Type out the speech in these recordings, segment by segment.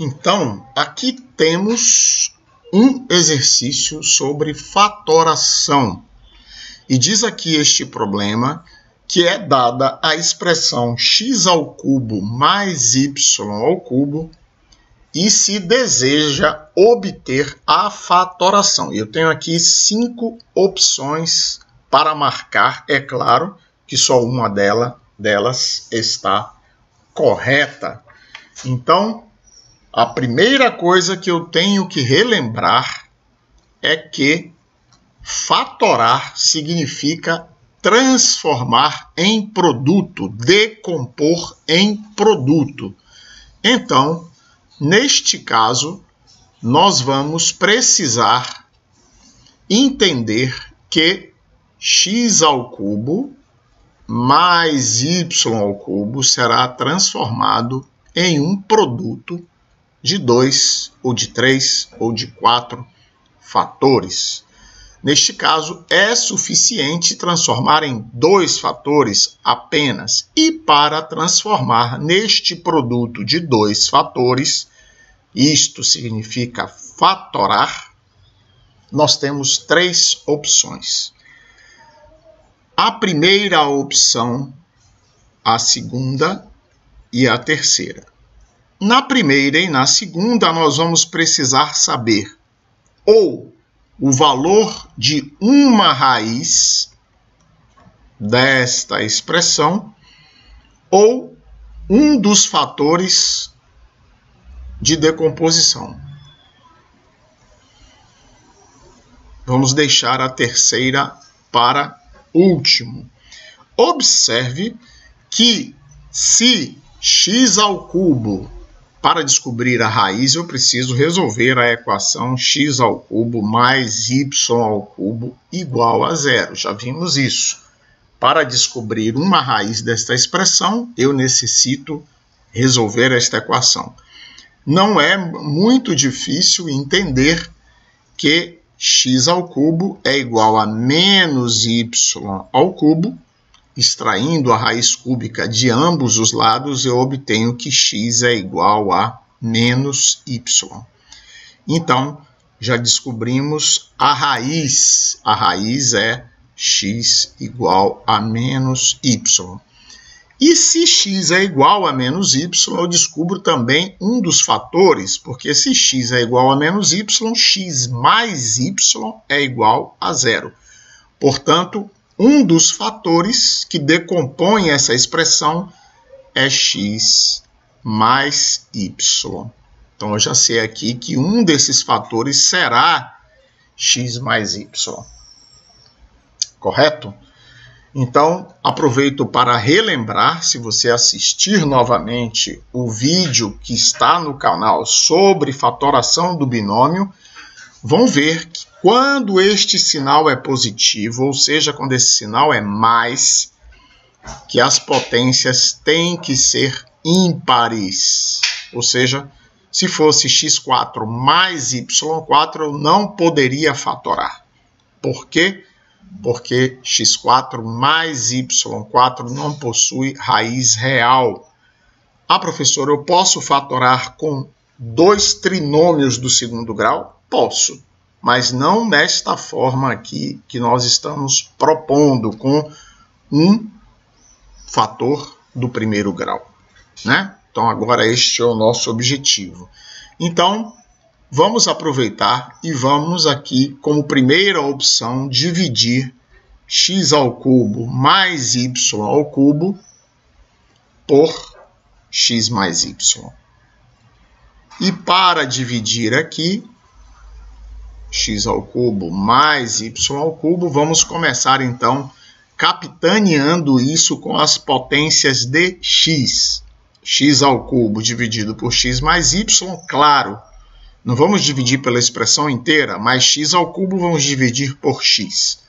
Então, aqui temos um exercício sobre fatoração. E diz aqui este problema que é dada a expressão x ao cubo mais y ao cubo e se deseja obter a fatoração. Eu tenho aqui 5 opções para marcar. É claro que só uma delas está correta. Então, a primeira coisa que eu tenho que relembrar é que fatorar significa transformar em produto, decompor em produto. Então, neste caso, nós vamos precisar entender que x ao cubo mais y ao cubo será transformado em um produto de 2, ou de 3, ou de 4 fatores. Neste caso, é suficiente transformar em 2 fatores apenas. E para transformar neste produto de 2 fatores, isto significa fatorar, nós temos 3 opções. A primeira opção, a segunda e a terceira. Na primeira e na segunda, nós vamos precisar saber ou o valor de uma raiz desta expressão ou um dos fatores de decomposição. Vamos deixar a terceira para último. Observe que se x ao cubo, para descobrir a raiz, eu preciso resolver a equação x ao cubo mais y ao cubo igual a 0. Já vimos isso. Para descobrir uma raiz desta expressão, eu necessito resolver esta equação. Não é muito difícil entender que x ao cubo é igual a menos y ao cubo. Extraindo a raiz cúbica de ambos os lados, eu obtenho que x é igual a menos y. Então, já descobrimos a raiz. A raiz é x igual a menos y. E se x é igual a menos y, eu descubro também um dos fatores, porque se x é igual a menos y, x mais y é igual a 0. Portanto, um dos fatores que decompõe essa expressão é x mais y. Então, eu já sei aqui que um desses fatores será x mais y. Correto? Então, aproveito para relembrar, se você assistir novamente o vídeo que está no canal sobre fatoração do binômio, vão ver que quando este sinal é positivo, ou seja, quando esse sinal é mais, que as potências têm que ser ímpares. Ou seja, se fosse x4 mais y4, eu não poderia fatorar. Por quê? Porque x4 mais y4 não possui raiz real. Ah, professor, eu posso fatorar com 2 trinômios do segundo grau? Posso. Mas não nesta forma aqui que nós estamos propondo, com um fator do primeiro grau, né? Então, agora este é o nosso objetivo. Então, vamos aproveitar e vamos aqui, como primeira opção, dividir x ao cubo mais y ao cubo por x mais y. E para dividir aqui, x ao cubo mais y ao cubo, vamos começar então capitaneando isso com as potências de x. X ao cubo dividido por x mais y, claro, não vamos dividir pela expressão inteira, mas x ao cubo vamos dividir por x.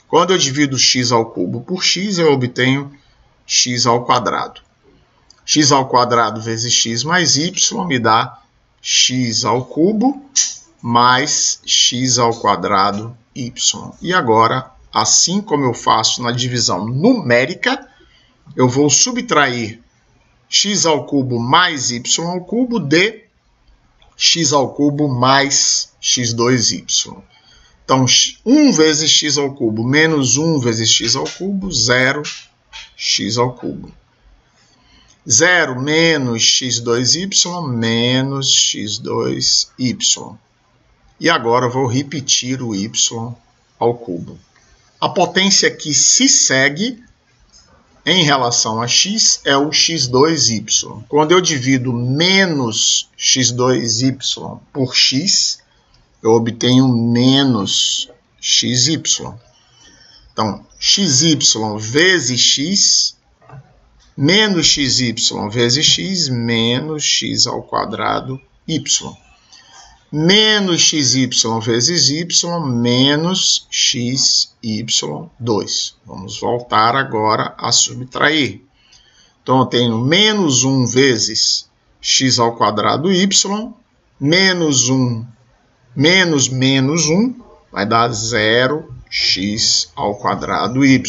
Quando eu divido x ao cubo por x, eu obtenho x ao quadrado. X ao quadrado vezes x mais y me dá x ao cubo mais x ao quadrado y. E agora, assim como eu faço na divisão numérica, eu vou subtrair x ao cubo mais y ao cubo de x ao cubo mais x2y. Então, 1 vezes x ao cubo menos 1 vezes x ao cubo, 0, x ao cubo. 0 menos x2y menos x2y. E agora vou repetir o y ao cubo. A potência que se segue em relação a x é o x2y. Quando eu divido menos x2y por x, eu obtenho menos xy. Então, xy vezes x, menos xy vezes x, menos x ao quadrado y. Menos xy vezes y, menos xy2. Vamos voltar agora a subtrair. Então, eu tenho menos 1 vezes x ao quadrado y, menos 1 menos menos 1 vai dar 0x ao quadrado y.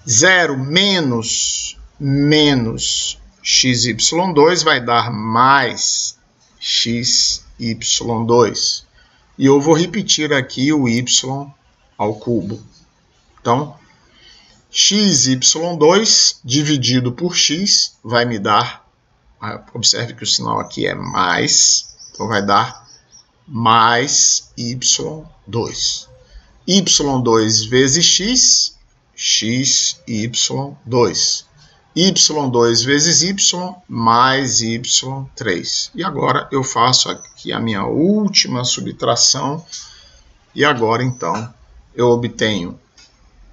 0 menos menos xy2 vai dar mais xy2. E eu vou repetir aqui o y ao cubo. Então, xy2 dividido por x vai me dar, observe que o sinal aqui é mais, então vai dar mais y2. y2 vezes x, xy2. y2 vezes y, mais y3. E agora eu faço aqui a minha última subtração. E agora, então, eu obtenho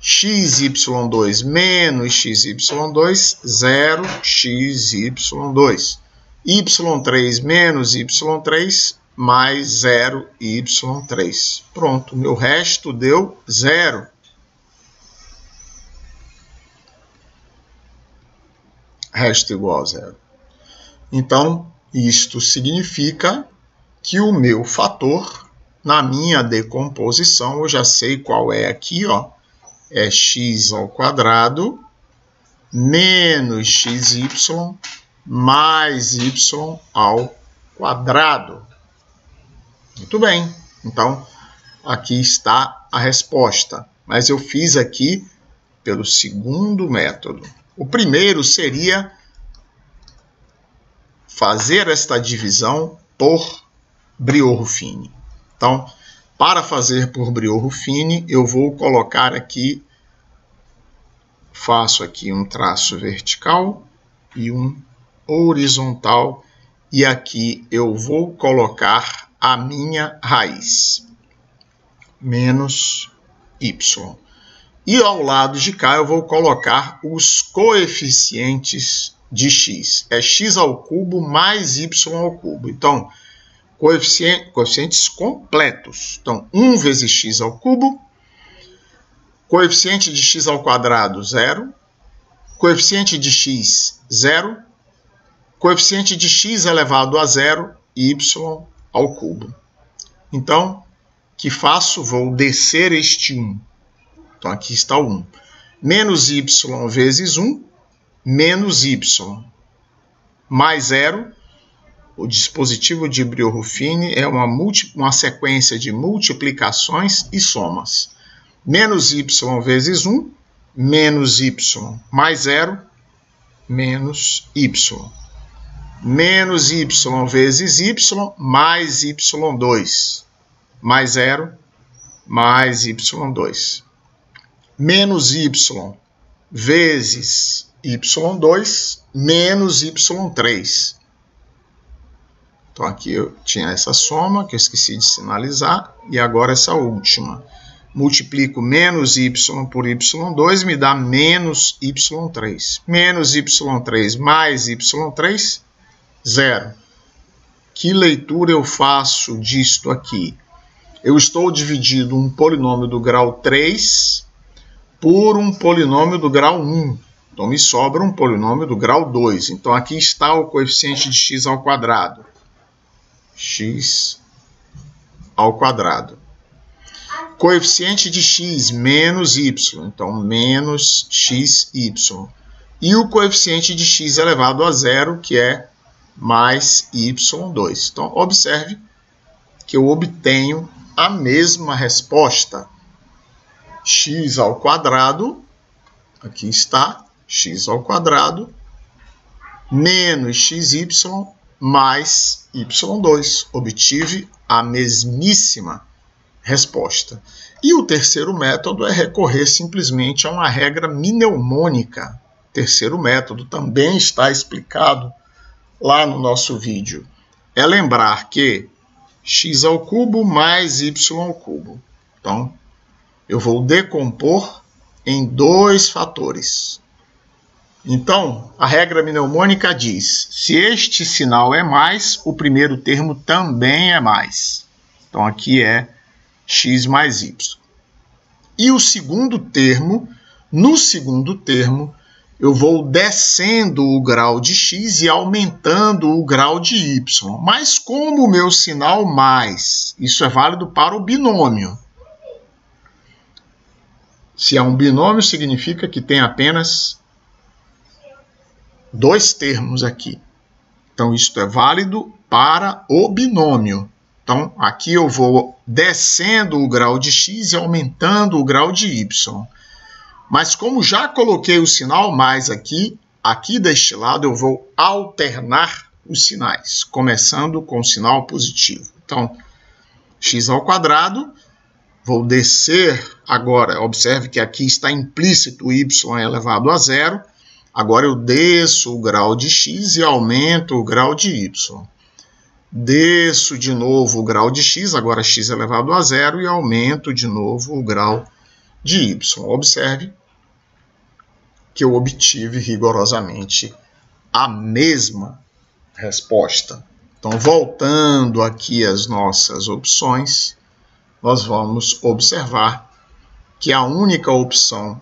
xy2 menos xy2, 0xy2. y3 menos y3, mais 0y3. Pronto, meu resto deu 0. Resto igual a 0. Então, isto significa que o meu fator, na minha decomposição, eu já sei qual é aqui, ó, é x ao quadrado menos xy mais y ao quadrado. Muito bem. Então, aqui está a resposta. Mas eu fiz aqui pelo segundo método. O primeiro seria fazer esta divisão por Briot-Ruffini. Então, para fazer por Briot-Ruffini, eu vou colocar aqui, faço aqui um traço vertical e um horizontal, e aqui eu vou colocar a minha raiz, menos y. E ao lado de cá eu vou colocar os coeficientes de x. É x ao cubo mais y ao cubo. Então, coeficientes completos. Então, 1 vezes x ao cubo, coeficiente de x ao quadrado, 0. Coeficiente de x, 0. Coeficiente de x elevado a 0, y ao cubo. Então, o que faço? Vou descer este 1. Então, aqui está o 1. Menos y vezes 1, menos y. Mais 0. O dispositivo de Briot-Ruffini é uma sequência de multiplicações e somas. Menos y vezes 1, menos y. Mais 0, menos y. Menos y vezes y, mais y2. Mais 0, mais y2. Menos y vezes y2, menos y3. Então, aqui eu tinha essa soma, que eu esqueci de sinalizar, e agora essa última. Multiplico menos y por y2, me dá menos y3. Menos y3 mais y3, 0. Que leitura eu faço disto aqui? Eu estou dividindo um polinômio do grau 3 por um polinômio do grau 1. Então, me sobra um polinômio do grau 2. Então, aqui está o coeficiente de x ao quadrado. X ao quadrado. Coeficiente de x menos y. Então, menos xy. E o coeficiente de x elevado a 0, que é mais y2. Então, observe que eu obtenho a mesma resposta. X ao quadrado, aqui está, x ao quadrado, menos xy mais y2. Obtive a mesmíssima resposta. E o terceiro método é recorrer simplesmente a uma regra mnemônica. O terceiro método também está explicado lá no nosso vídeo. É lembrar que x ao cubo mais y ao cubo. Então, eu vou decompor em dois fatores. Então, a regra mnemônica diz, se este sinal é mais, o primeiro termo também é mais. Então, aqui é x mais y. E o segundo termo, no segundo termo, eu vou descendo o grau de x e aumentando o grau de y. Mas como o meu sinal mais, isso é válido para o binômio. Se é um binômio, significa que tem apenas dois termos aqui. Então, isto é válido para o binômio. Então, aqui eu vou descendo o grau de x e aumentando o grau de y. Mas como já coloquei o sinal mais aqui deste lado eu vou alternar os sinais, começando com o sinal positivo. Então, x ao quadrado, vou descer agora, observe que aqui está implícito y elevado a zero. Agora eu desço o grau de x e aumento o grau de y. Desço de novo o grau de x, agora x elevado a zero, e aumento de novo o grau de y. Observe que eu obtive rigorosamente a mesma resposta. Então, voltando aqui às nossas opções, nós vamos observar que a única opção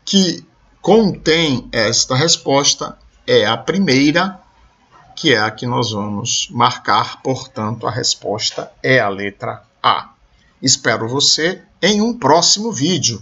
que contém esta resposta é a primeira, que é a que nós vamos marcar, portanto, a resposta é a letra A. Espero você em um próximo vídeo.